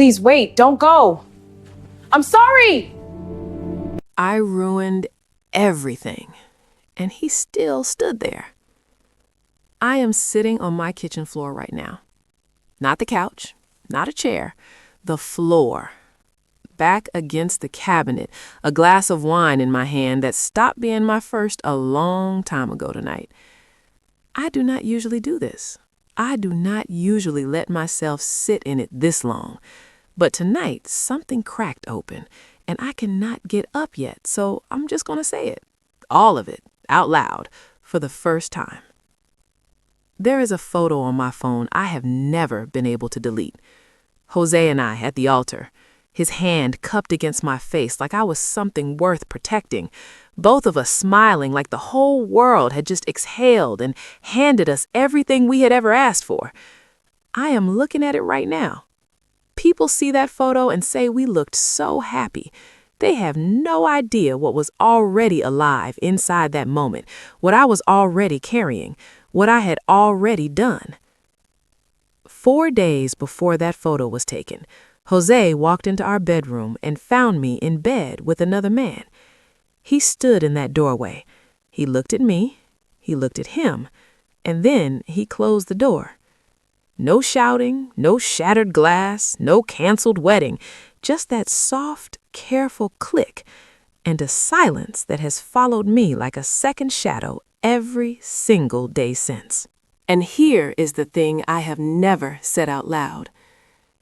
Please wait, don't go. I'm sorry! I ruined everything, and he still stood there. I am sitting on my kitchen floor right now. Not the couch, not a chair, the floor. Back against the cabinet, a glass of wine in my hand that stopped being my first a long time ago tonight. I do not usually do this. I do not usually let myself sit in it this long. But tonight, something cracked open, and I cannot get up yet, so I'm just going to say it. All of it, out loud, for the first time. There is a photo on my phone I have never been able to delete. Jose and I at the altar, his hand cupped against my face like I was something worth protecting, both of us smiling like the whole world had just exhaled and handed us everything we had ever asked for. I am looking at it right now. People see that photo and say we looked so happy. They have no idea what was already alive inside that moment, what I was already carrying, what I had already done. 4 days before that photo was taken, Jose walked into our bedroom and found me in bed with another man. He stood in that doorway. He looked at me, he looked at him, and then he closed the door. No shouting, no shattered glass, no canceled wedding, just that soft, careful click and a silence that has followed me like a second shadow every single day since. And here is the thing I have never said out loud.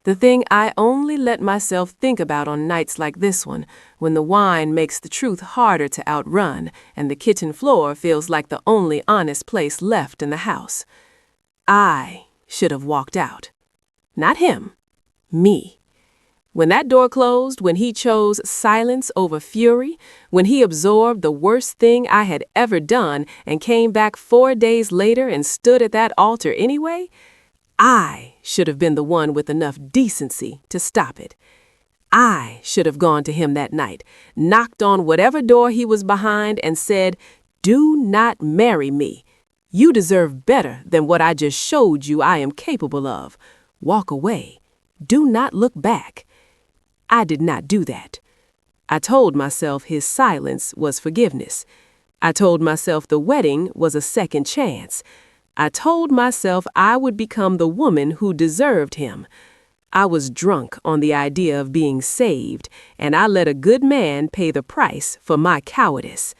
The thing I only let myself think about on nights like this one, when the wine makes the truth harder to outrun and the kitchen floor feels like the only honest place left in the house. I should have walked out. Not him. Me. When that door closed, when he chose silence over fury, when he absorbed the worst thing I had ever done and came back 4 days later and stood at that altar anyway, I should have been the one with enough decency to stop it. I should have gone to him that night, knocked on whatever door he was behind and said, "Do not marry me. You deserve better than what I just showed you I am capable of. Walk away. Do not look back." I did not do that. I told myself his silence was forgiveness. I told myself the wedding was a second chance. I told myself I would become the woman who deserved him. I was drunk on the idea of being saved, and I let a good man pay the price for my cowardice.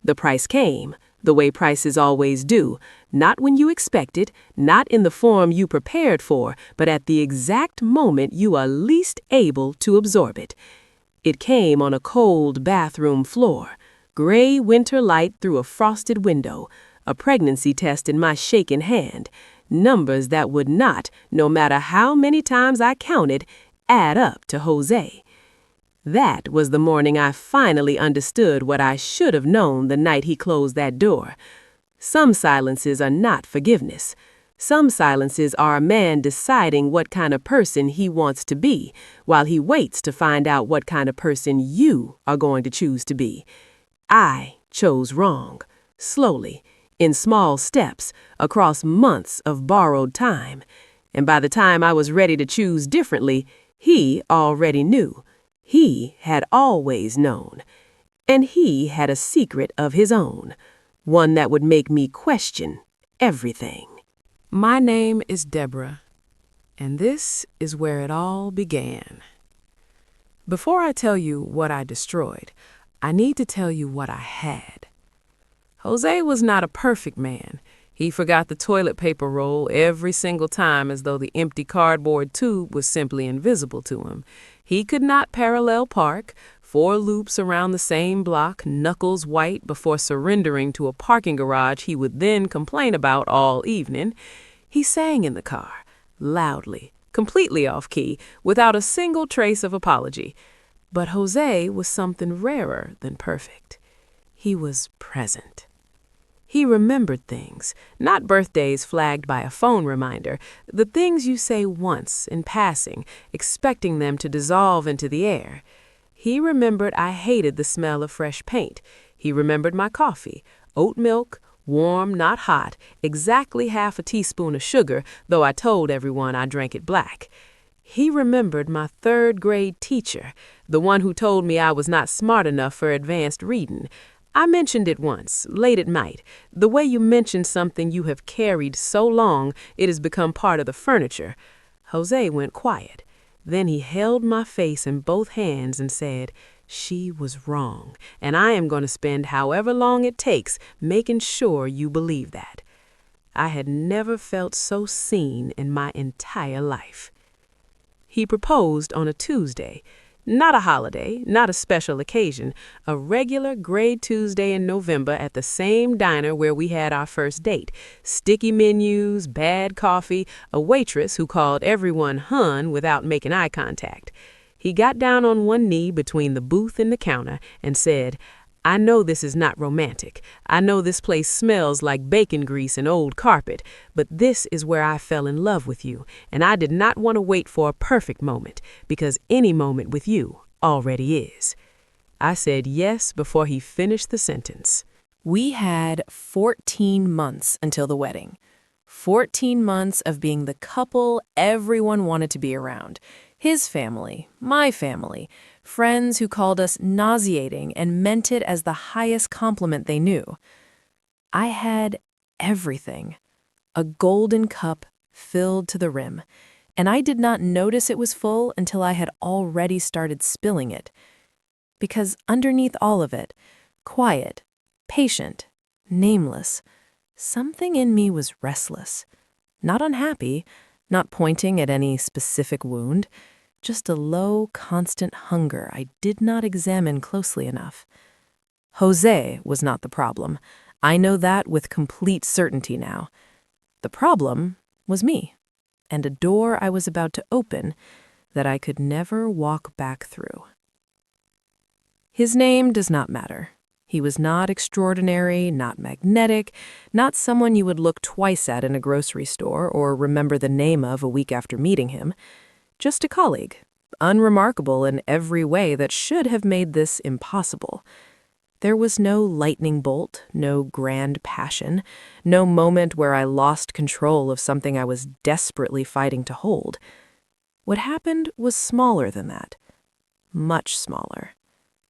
The price came, the way prices always do, not when you expect it, not in the form you prepared for, but at the exact moment you are least able to absorb it. It came on a cold bathroom floor, gray winter light through a frosted window, a pregnancy test in my shaking hand, numbers that would not, no matter how many times I counted, add up to Jose. That was the morning I finally understood what I should have known the night he closed that door. Some silences are not forgiveness. Some silences are a man deciding what kind of person he wants to be, while he waits to find out what kind of person you are going to choose to be. I chose wrong, slowly, in small steps, across months of borrowed time. And by the time I was ready to choose differently, he already knew. He had always known. And he had a secret of his own, one that would make me question everything. My name is Deborah, and this is where it all began. Before I tell you what I destroyed, I need to tell you what I had. Jose was not a perfect man. He forgot the toilet paper roll every single time as though the empty cardboard tube was simply invisible to him. He could not parallel park, 4 loops around the same block, knuckles white, before surrendering to a parking garage he would then complain about all evening. He sang in the car, loudly, completely off-key, without a single trace of apology. But Jose was something rarer than perfect. He was present. He remembered things, not birthdays flagged by a phone reminder, the things you say once in passing, expecting them to dissolve into the air. He remembered I hated the smell of fresh paint. He remembered my coffee, oat milk, warm, not hot, exactly half a teaspoon of sugar, though I told everyone I drank it black. He remembered my third-grade teacher, the one who told me I was not smart enough for advanced reading. I mentioned it once, late at night, the way you mention something you have carried so long it has become part of the furniture. Jose went quiet. Then he held my face in both hands and said, "She was wrong, and I am going to spend however long it takes making sure you believe that." I had never felt so seen in my entire life. He proposed on a Tuesday, not a holiday, not a special occasion, a regular grade Tuesday in November at the same diner where we had our first date. Sticky menus, bad coffee, a waitress who called everyone hun without making eye contact. He got down on one knee between the booth and the counter and said, "I know this is not romantic. I know this place smells like bacon grease and old carpet, but this is where I fell in love with you, and I did not want to wait for a perfect moment, because any moment with you already is." I said yes before he finished the sentence. We had 14 months until the wedding. 14 months of being the couple everyone wanted to be around. His family, my family, friends who called us nauseating and meant it as the highest compliment they knew. I had everything. A golden cup filled to the rim, and I did not notice it was full until I had already started spilling it. Because underneath all of it, quiet, patient, nameless, something in me was restless. Not unhappy, not pointing at any specific wound, just a low, constant hunger I did not examine closely enough. Jose was not the problem. I know that with complete certainty now. The problem was me, and a door I was about to open that I could never walk back through. His name does not matter. He was not extraordinary, not magnetic, not someone you would look twice at in a grocery store or remember the name of a week after meeting him. Just a colleague, unremarkable in every way that should have made this impossible. There was no lightning bolt, no grand passion, no moment where I lost control of something I was desperately fighting to hold. What happened was smaller than that, much smaller.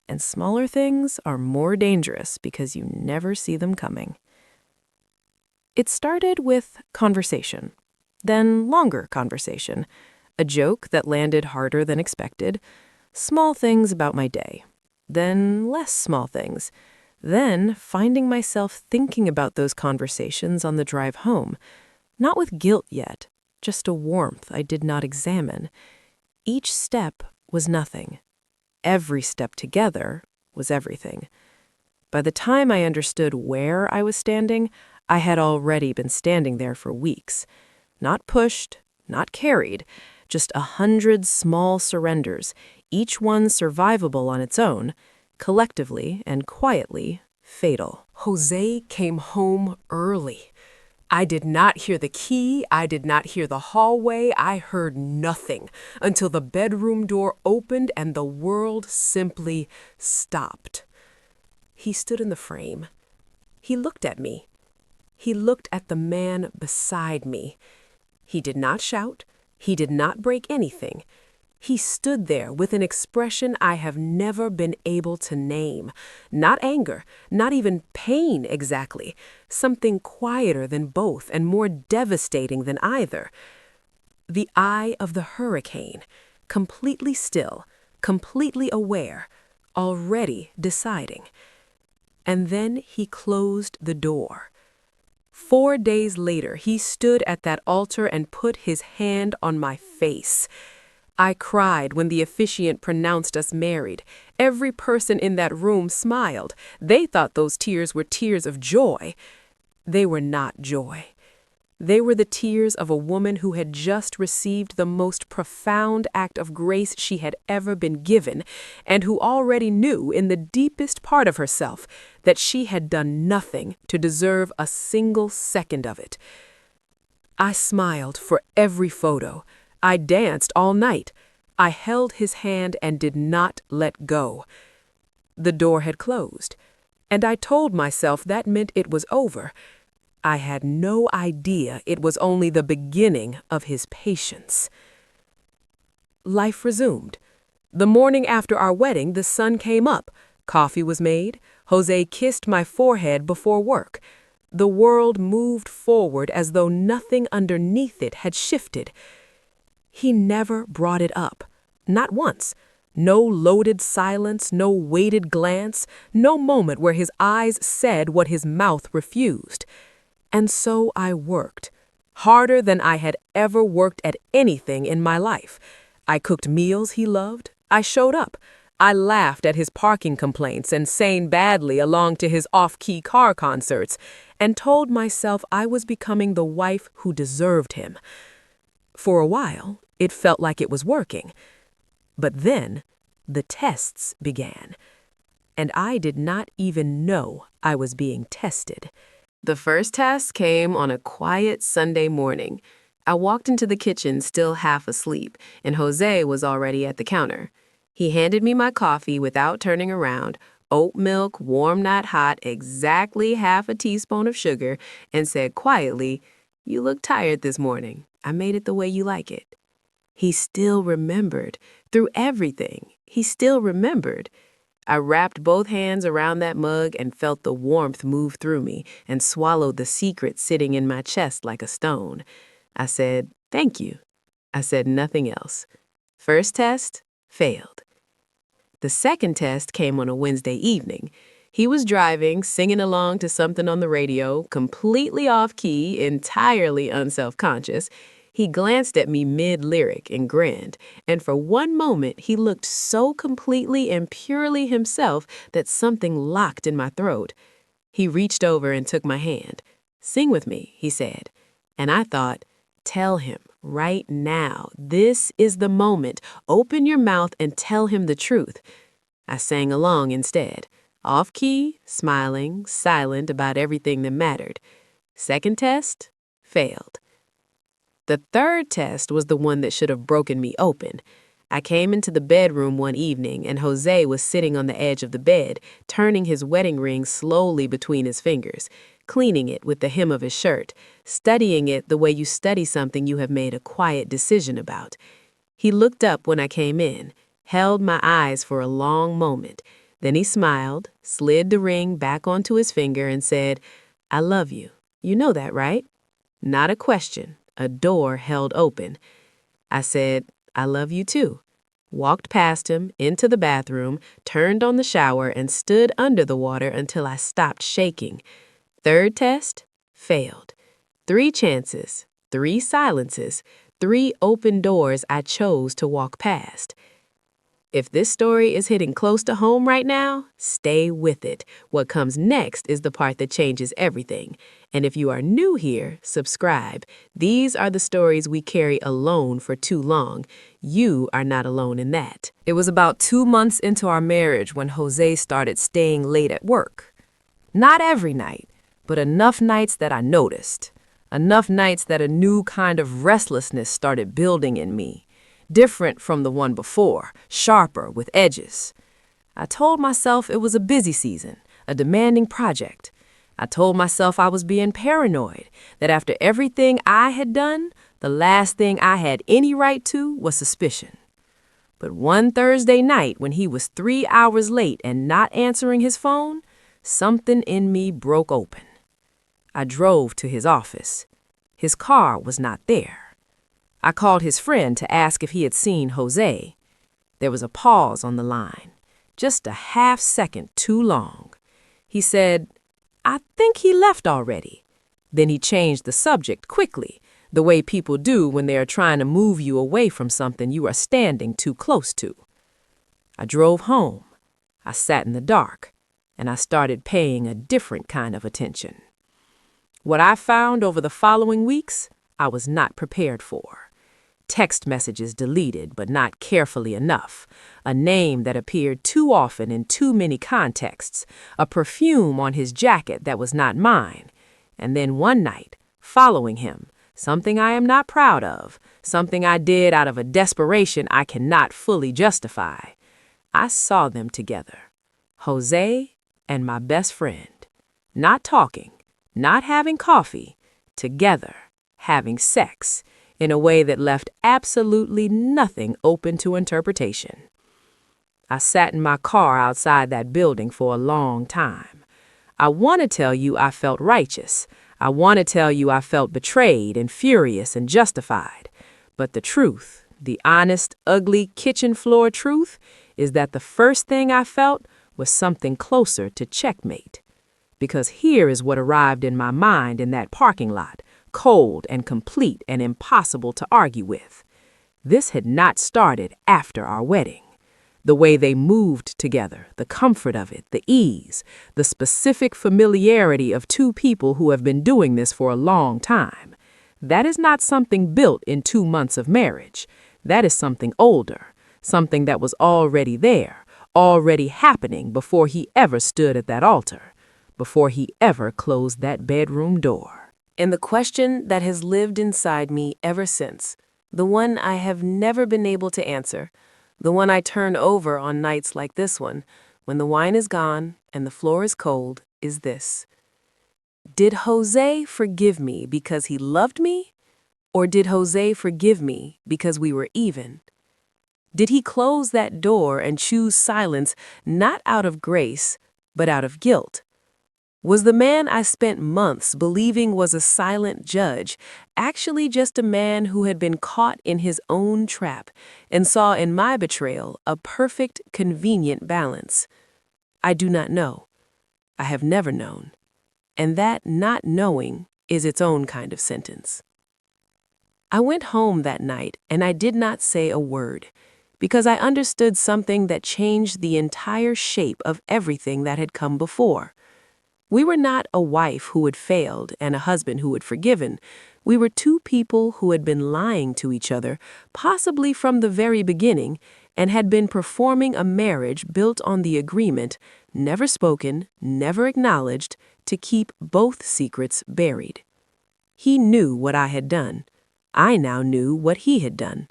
And smaller things are more dangerous because you never see them coming. It started with conversation, then longer conversation, a joke that landed harder than expected, small things about my day, then less small things, then finding myself thinking about those conversations on the drive home, not with guilt yet, just a warmth I did not examine. Each step was nothing. Every step together was everything. By the time I understood where I was standing, I had already been standing there for weeks. Not pushed, not carried, just 100 small surrenders, each one survivable on its own, collectively and quietly fatal. Jose came home early. I did not hear the key, I did not hear the hallway, I heard nothing until the bedroom door opened and the world simply stopped. He stood in the frame. He looked at me. He looked at the man beside me. He did not shout. He did not break anything. He stood there with an expression I have never been able to name. Not anger, not even pain exactly. Something quieter than both and more devastating than either. The eye of the hurricane, completely still, completely aware, already deciding. And then he closed the door. 4 days later, he stood at that altar and put his hand on my face. I cried when the officiant pronounced us married. Every person in that room smiled. They thought those tears were tears of joy. They were not joy. They were the tears of a woman who had just received the most profound act of grace she had ever been given, and who already knew in the deepest part of herself that she had done nothing to deserve a single second of it. I smiled for every photo. I danced all night. I held his hand and did not let go. The door had closed, and I told myself that meant it was over. I had no idea it was only the beginning of his patience. life resumed. The morning after our wedding, the sun came up. Coffee was made. Jose kissed my forehead before work. The world moved forward as though nothing underneath it had shifted. He never brought it up. Not once. No loaded silence, no weighted glance, no moment where his eyes said what his mouth refused. And so I worked. Harder than I had ever worked at anything in my life. I cooked meals he loved. I showed up. I laughed at his parking complaints and sang badly along to his off-key car concerts, and told myself I was becoming the wife who deserved him. For a while, it felt like it was working. But then, the tests began, and I did not even know I was being tested. The first test came on a quiet Sunday morning. I walked into the kitchen still half asleep, and Jose was already at the counter. He handed me my coffee without turning around, oat milk, warm not hot, exactly half a teaspoon of sugar, and said quietly, "You look tired this morning. I made it the way you like it." He still remembered. Through everything, he still remembered. I wrapped both hands around that mug and felt the warmth move through me and swallowed the secret sitting in my chest like a stone. I said, "Thank you." I said nothing else. First test, failed. The second test came on a Wednesday evening. He was driving, singing along to something on the radio, completely off-key, entirely unself-conscious. He glanced at me mid-lyric and grinned, and for one moment he looked so completely and purely himself that something locked in my throat. He reached over and took my hand. "Sing with me," he said. And I thought, tell him right now. This is the moment. Open your mouth and tell him the truth. I sang along instead, off-key, smiling, silent about everything that mattered. Second test, failed. The third test was the one that should have broken me open. I came into the bedroom one evening, and Jose was sitting on the edge of the bed, turning his wedding ring slowly between his fingers, cleaning it with the hem of his shirt, studying it the way you study something you have made a quiet decision about. He looked up when I came in, held my eyes for a long moment. Then he smiled, slid the ring back onto his finger, and said, "I love you. You know that, right?" Not a question. A door held open. I said, "I love you too." Walked past him, into the bathroom, turned on the shower, and stood under the water until I stopped shaking. Third test, failed. 3 chances, 3 silences, 3 open doors I chose to walk past. If this story is hitting close to home right now, stay with it. What comes next is the part that changes everything. And if you are new here, subscribe. These are the stories we carry alone for too long. You are not alone in that. It was about 2 months into our marriage when Jose started staying late at work. Not every night, but enough nights that I noticed. Enough nights that a new kind of restlessness started building in me. Different from the one before, sharper with edges. I told myself it was a busy season, a demanding project. I told myself I was being paranoid, that after everything I had done, the last thing I had any right to was suspicion. But one Thursday night when he was 3 hours late and not answering his phone, something in me broke open. I drove to his office. His car was not there. I called his friend to ask if he had seen Jose. There was a pause on the line, just a half second too long. He said, "I think he left already." Then he changed the subject quickly, the way people do when they are trying to move you away from something you are standing too close to. I drove home. I sat in the dark, and I started paying a different kind of attention. What I found over the following weeks, I was not prepared for. Text messages deleted, but not carefully enough. A name that appeared too often in too many contexts. A perfume on his jacket that was not mine. And then one night, following him, something I am not proud of, something I did out of a desperation I cannot fully justify. I saw them together. Jose and my best friend. Not talking, not having coffee, together, having sex. in a way that left absolutely nothing open to interpretation. I sat in my car outside that building for a long time. I want to tell you I felt righteous. I want to tell you I felt betrayed and furious and justified. But the truth, the honest, ugly kitchen floor truth, is that the first thing I felt was something closer to checkmate. Because here is what arrived in my mind in that parking lot, cold and complete and impossible to argue with. This had not started after our wedding. The way they moved together, the comfort of it, the ease, the specific familiarity of two people who have been doing this for a long time. That is not something built in 2 months of marriage. That is something older, something that was already there, already happening before he ever stood at that altar, before he ever closed that bedroom door. And the question that has lived inside me ever since, the one I have never been able to answer, the one I turn over on nights like this one, when the wine is gone and the floor is cold, is this. Did Jose forgive me because he loved me? Or did Jose forgive me because we were even? Did he close that door and choose silence not out of grace, but out of guilt? Was the man I spent months believing was a silent judge actually just a man who had been caught in his own trap and saw in my betrayal a perfect, convenient balance? I do not know. I have never known. And that not knowing is its own kind of sentence. I went home that night and I did not say a word, because I understood something that changed the entire shape of everything that had come before. We were not a wife who had failed and a husband who had forgiven. We were two people who had been lying to each other, possibly from the very beginning, and had been performing a marriage built on the agreement, never spoken, never acknowledged, to keep both secrets buried. He knew what I had done. I now knew what he had done.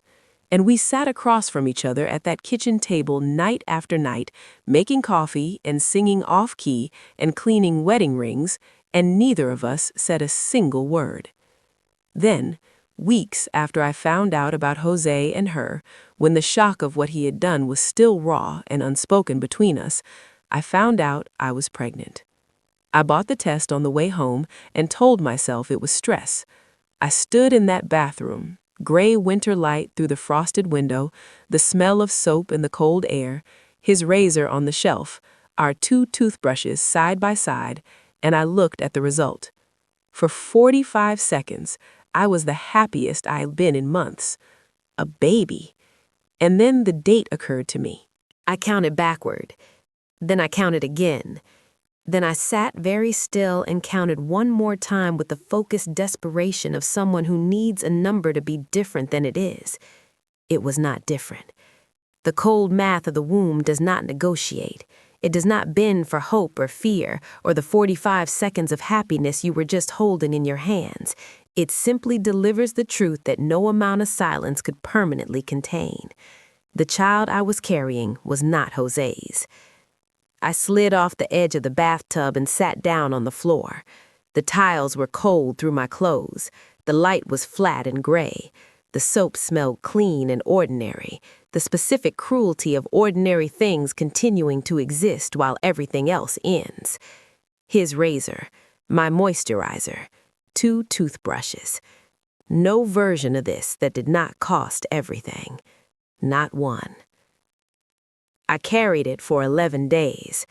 And we sat across from each other at that kitchen table night after night, making coffee and singing off-key and cleaning wedding rings, and neither of us said a single word. Then, weeks after I found out about Jose and her, when the shock of what he had done was still raw and unspoken between us, I found out I was pregnant. I bought the test on the way home and told myself it was stress. I stood in that bathroom, gray winter light through the frosted window, the smell of soap in the cold air, his razor on the shelf, our 2 toothbrushes side by side, and I looked at the result. For 45 seconds, I was the happiest I had been in months. A baby. And then the date occurred to me. I counted backward. Then I counted again. Then I sat very still and counted one more time with the focused desperation of someone who needs a number to be different than it is. It was not different. The cold math of the womb does not negotiate. It does not bend for hope or fear or the 45 seconds of happiness you were just holding in your hands. It simply delivers the truth that no amount of silence could permanently contain. The child I was carrying was not Jose's. I slid off the edge of the bathtub and sat down on the floor. The tiles were cold through my clothes. The light was flat and gray. The soap smelled clean and ordinary, the specific cruelty of ordinary things continuing to exist while everything else ends. His razor, my moisturizer, 2 toothbrushes. No version of this that did not cost everything. Not one. I carried it for 11 days.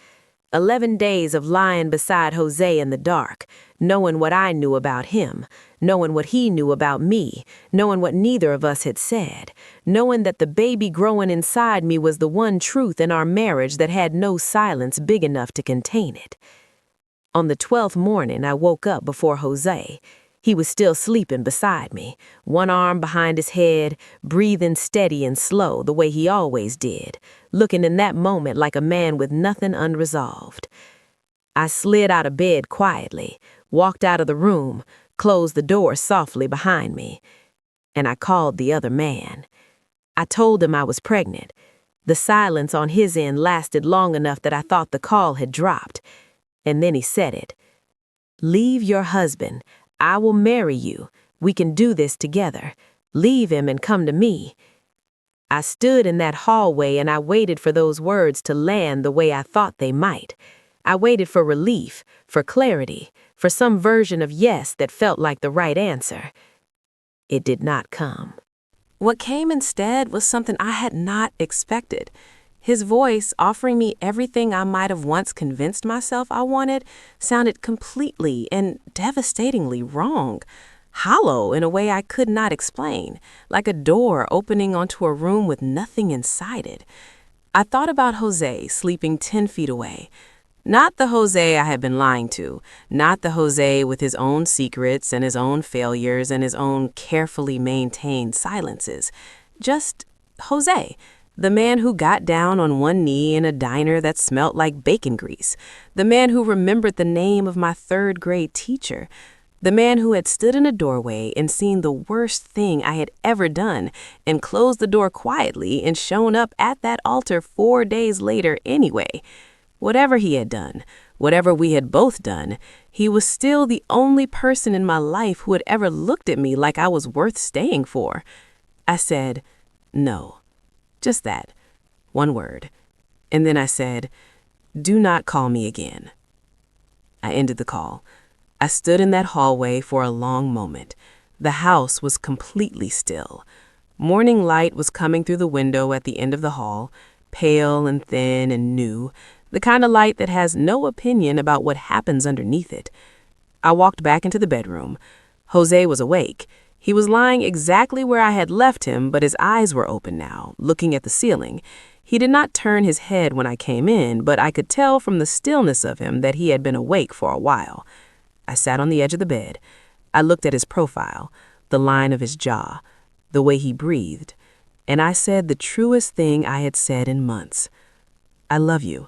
11 days of lying beside Jose in the dark, knowing what I knew about him, knowing what he knew about me, knowing what neither of us had said, knowing that the baby growing inside me was the one truth in our marriage that had no silence big enough to contain it. On the 12th morning, I woke up before Jose. He was still sleeping beside me, one arm behind his head, breathing steady and slow the way he always did, looking in that moment like a man with nothing unresolved. I slid out of bed quietly, walked out of the room, closed the door softly behind me, and I called the other man. I told him I was pregnant. The silence on his end lasted long enough that I thought the call had dropped, and then he said it. "Leave your husband. I will marry you. We can do this together. Leave him and come to me. I stood in that hallway and I waited for those words to land the way I thought they might. I waited for relief, for clarity, for some version of yes that felt like the right answer. It did not come. What came instead was something I had not expected. His voice, offering me everything I might have once convinced myself I wanted, sounded completely and devastatingly wrong. Hollow in a way I could not explain, like a door opening onto a room with nothing inside it. I thought about Jose sleeping 10 feet away. Not the Jose I had been lying to, not the Jose with his own secrets and his own failures and his own carefully maintained silences. Just Jose, the man who got down on one knee in a diner that smelt like bacon grease, the man who remembered the name of my third-grade teacher, the man who had stood in a doorway and seen the worst thing I had ever done and closed the door quietly and shown up at that altar 4 days later anyway. Whatever he had done, whatever we had both done, he was still the only person in my life who had ever looked at me like I was worth staying for. I said, no. Just that. One word. And then I said, do not call me again. I ended the call. I stood in that hallway for a long moment. The house was completely still. Morning light was coming through the window at the end of the hall, pale and thin and new, the kind of light that has no opinion about what happens underneath it. I walked back into the bedroom. Jose was awake. He was lying exactly where I had left him, but his eyes were open now, looking at the ceiling. He did not turn his head when I came in, but I could tell from the stillness of him that he had been awake for a while. I sat on the edge of the bed. I looked at his profile, the line of his jaw, the way he breathed, and I said the truest thing I had said in months. I love you.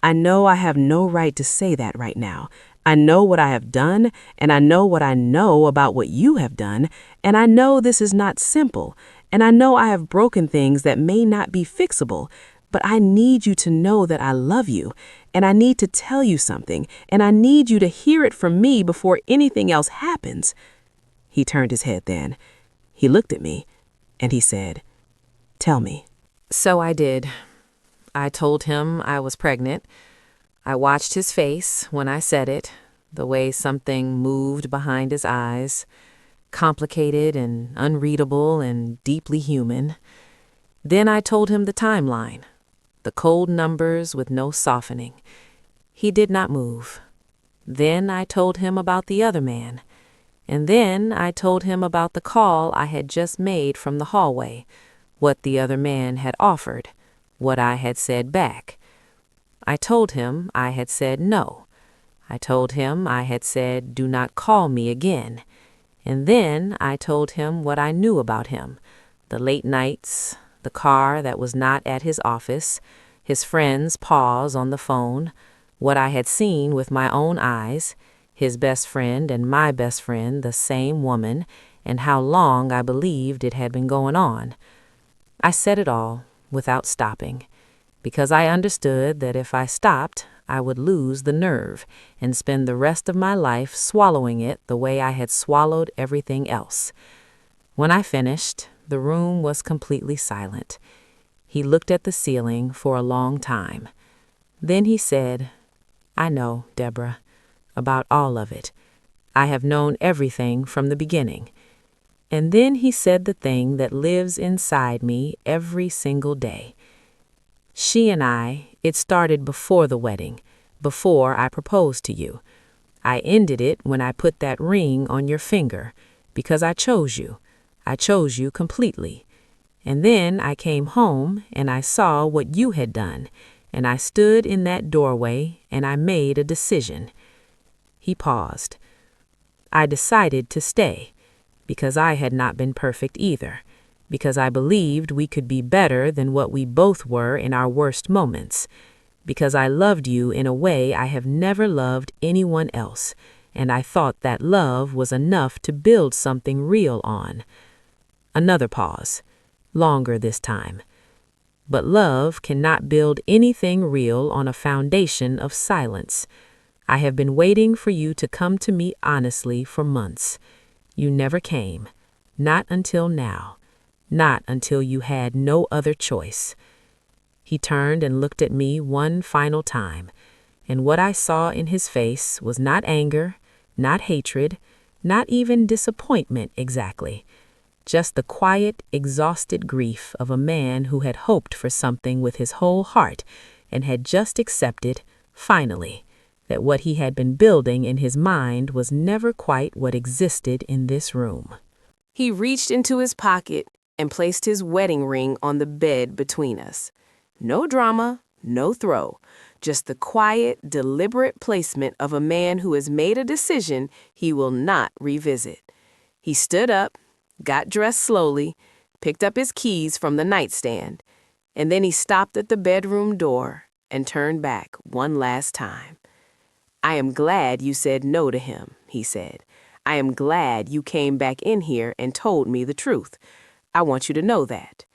I know I have no right to say that right now. I know what I have done, and I know what I know about what you have done, and I know this is not simple, and I know I have broken things that may not be fixable, but I need you to know that I love you, and I need to tell you something, and I need you to hear it from me before anything else happens. He turned his head then. He looked at me, and he said, tell me. So I did. I told him I was pregnant. I watched his face when I said it, the way something moved behind his eyes, complicated and unreadable and deeply human. Then I told him the timeline, the cold numbers with no softening. He did not move. Then I told him about the other man. And then I told him about the call I had just made from the hallway, what the other man had offered, what I had said back. I told him I had said no. I told him I had said, do not call me again. And then I told him what I knew about him, the late nights, the car that was not at his office, his friend's pause on the phone, what I had seen with my own eyes, his best friend and my best friend, the same woman, and how long I believed it had been going on. I said it all without stopping, because I understood that if I stopped, I would lose the nerve and spend the rest of my life swallowing it the way I had swallowed everything else. When I finished, the room was completely silent. He looked at the ceiling for a long time. Then he said, I know, Deborah, about all of it. I have known everything from the beginning. And then he said the thing that lives inside me every single day. She and I, it started before the wedding, before I proposed to you. I ended it when I put that ring on your finger, because I chose you. I chose you completely. And then I came home and I saw what you had done, and I stood in that doorway and I made a decision. He paused. I decided to stay, because I had not been perfect either, because I believed we could be better than what we both were in our worst moments, because I loved you in a way I have never loved anyone else, and I thought that love was enough to build something real on. Another pause, longer this time. But love cannot build anything real on a foundation of silence. I have been waiting for you to come to me honestly for months. You never came. Not until now. Not until you had no other choice. He turned and looked at me one final time, and what I saw in his face was not anger, not hatred, not even disappointment exactly. Just the quiet, exhausted grief of a man who had hoped for something with his whole heart and had just accepted, finally, that what he had been building in his mind was never quite what existed in this room. He reached into his pocket and placed his wedding ring on the bed between us. No drama, no throw, just the quiet, deliberate placement of a man who has made a decision he will not revisit. He stood up, got dressed slowly, picked up his keys from the nightstand, and then he stopped at the bedroom door and turned back one last time. "I am glad you said no to him," he said. "I am glad you came back in here and told me the truth. I want you to know that.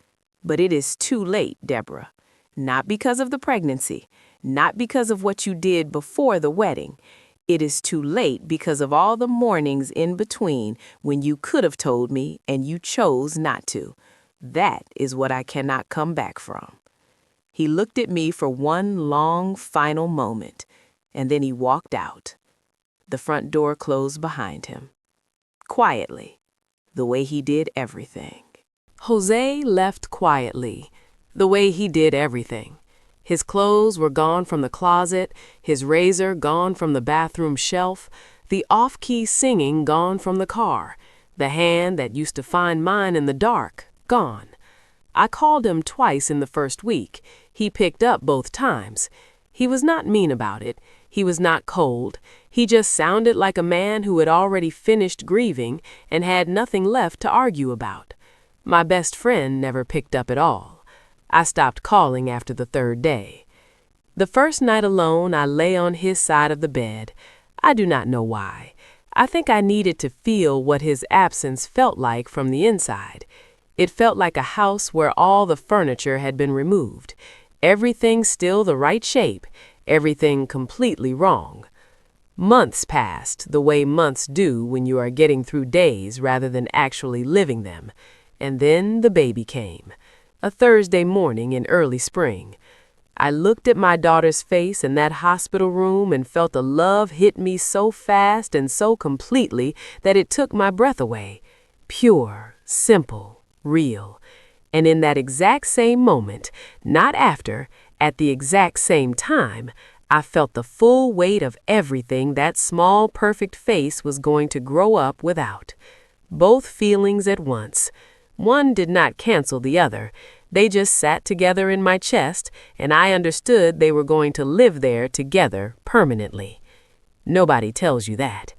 But it is too late, Deborah. Not because of the pregnancy, not because of what you did before the wedding. It is too late because of all the mornings in between when you could have told me and you chose not to. That is what I cannot come back from." He looked at me for one long, final moment, and then he walked out. The front door closed behind him. Quietly, the way he did everything. Jose left quietly, the way he did everything. His clothes were gone from the closet, his razor gone from the bathroom shelf, the off-key singing gone from the car, the hand that used to find mine in the dark, gone. I called him twice in the first week. He picked up both times. He was not mean about it. He was not cold. He just sounded like a man who had already finished grieving and had nothing left to argue about. My best friend never picked up at all. I stopped calling after the third day. The first night alone, I lay on his side of the bed. I do not know why. I think I needed to feel what his absence felt like from the inside. It felt like a house where all the furniture had been removed. Everything still the right shape, everything completely wrong. Months passed the way months do when you are getting through days rather than actually living them. And then the baby came, a Thursday morning in early spring. I looked at my daughter's face in that hospital room and felt a love hit me so fast and so completely that it took my breath away. Pure, simple, real. And in that exact same moment, not after, at the exact same time, I felt the full weight of everything that small, perfect face was going to grow up without. Both feelings at once. One did not cancel the other. They just sat together in my chest, and I understood they were going to live there together permanently. Nobody tells you that.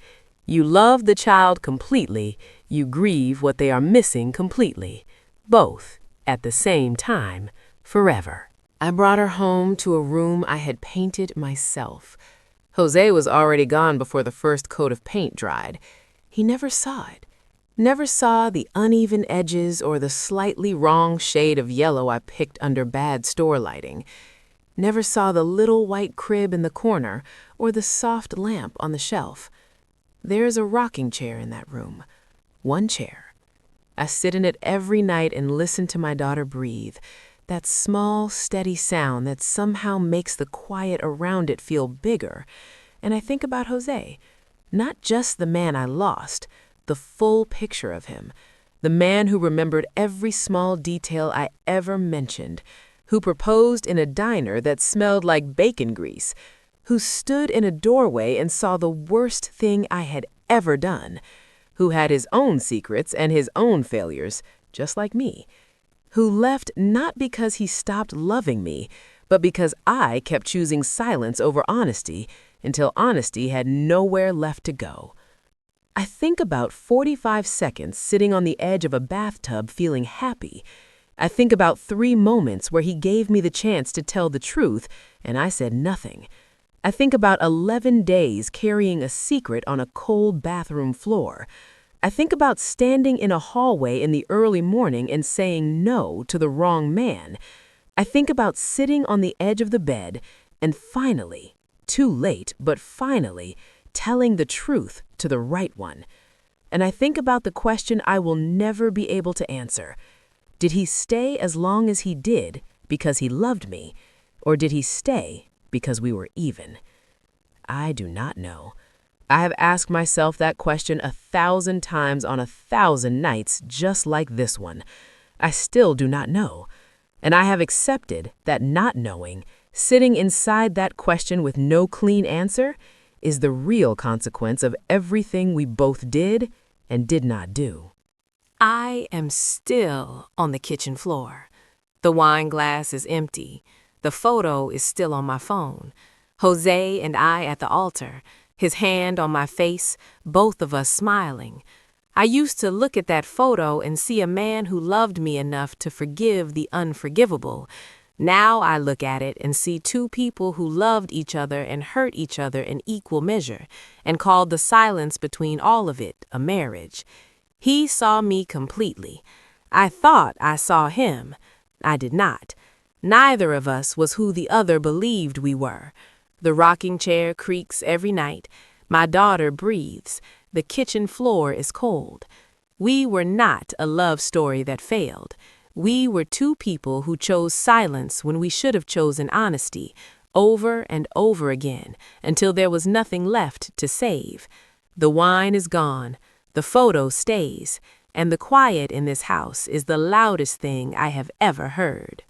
You love the child completely, you grieve what they are missing completely. Both, at the same time, forever. I brought her home to a room I had painted myself. Jose was already gone before the first coat of paint dried. He never saw it. Never saw the uneven edges or the slightly wrong shade of yellow I picked under bad store lighting. Never saw the little white crib in the corner or the soft lamp on the shelf. There is a rocking chair in that room. One chair. I sit in it every night and listen to my daughter breathe. That small, steady sound that somehow makes the quiet around it feel bigger. And I think about Jose, not just the man I lost, the full picture of him, the man who remembered every small detail I ever mentioned, who proposed in a diner that smelled like bacon grease, who stood in a doorway and saw the worst thing I had ever done, who had his own secrets and his own failures, just like me, who left not because he stopped loving me, but because I kept choosing silence over honesty until honesty had nowhere left to go. I think about 45 seconds sitting on the edge of a bathtub feeling happy. I think about 3 moments where he gave me the chance to tell the truth and I said nothing. I think about 11 days carrying a secret on a cold bathroom floor. I think about standing in a hallway in the early morning and saying no to the wrong man. I think about sitting on the edge of the bed and finally, too late, but finally, telling the truth to the right one. And I think about the question I will never be able to answer. Did he stay as long as he did because he loved me, or did he stay because we were even? I do not know. I have asked myself that question 1,000 times on 1,000 nights just like this one. I still do not know. And I have accepted that not knowing, sitting inside that question with no clean answer, is the real consequence of everything we both did and did not do. I am still on the kitchen floor. The wine glass is empty. The photo is still on my phone. Jose and I at the altar, his hand on my face, both of us smiling. I used to look at that photo and see a man who loved me enough to forgive the unforgivable. Now I look at it and see two people who loved each other and hurt each other in equal measure, and called the silence between all of it a marriage. He saw me completely. I thought I saw him. I did not. Neither of us was who the other believed we were. The rocking chair creaks every night. My daughter breathes. The kitchen floor is cold. We were not a love story that failed. We were two people who chose silence when we should have chosen honesty, over and over again, until there was nothing left to save. The wine is gone, the photo stays, and the quiet in this house is the loudest thing I have ever heard.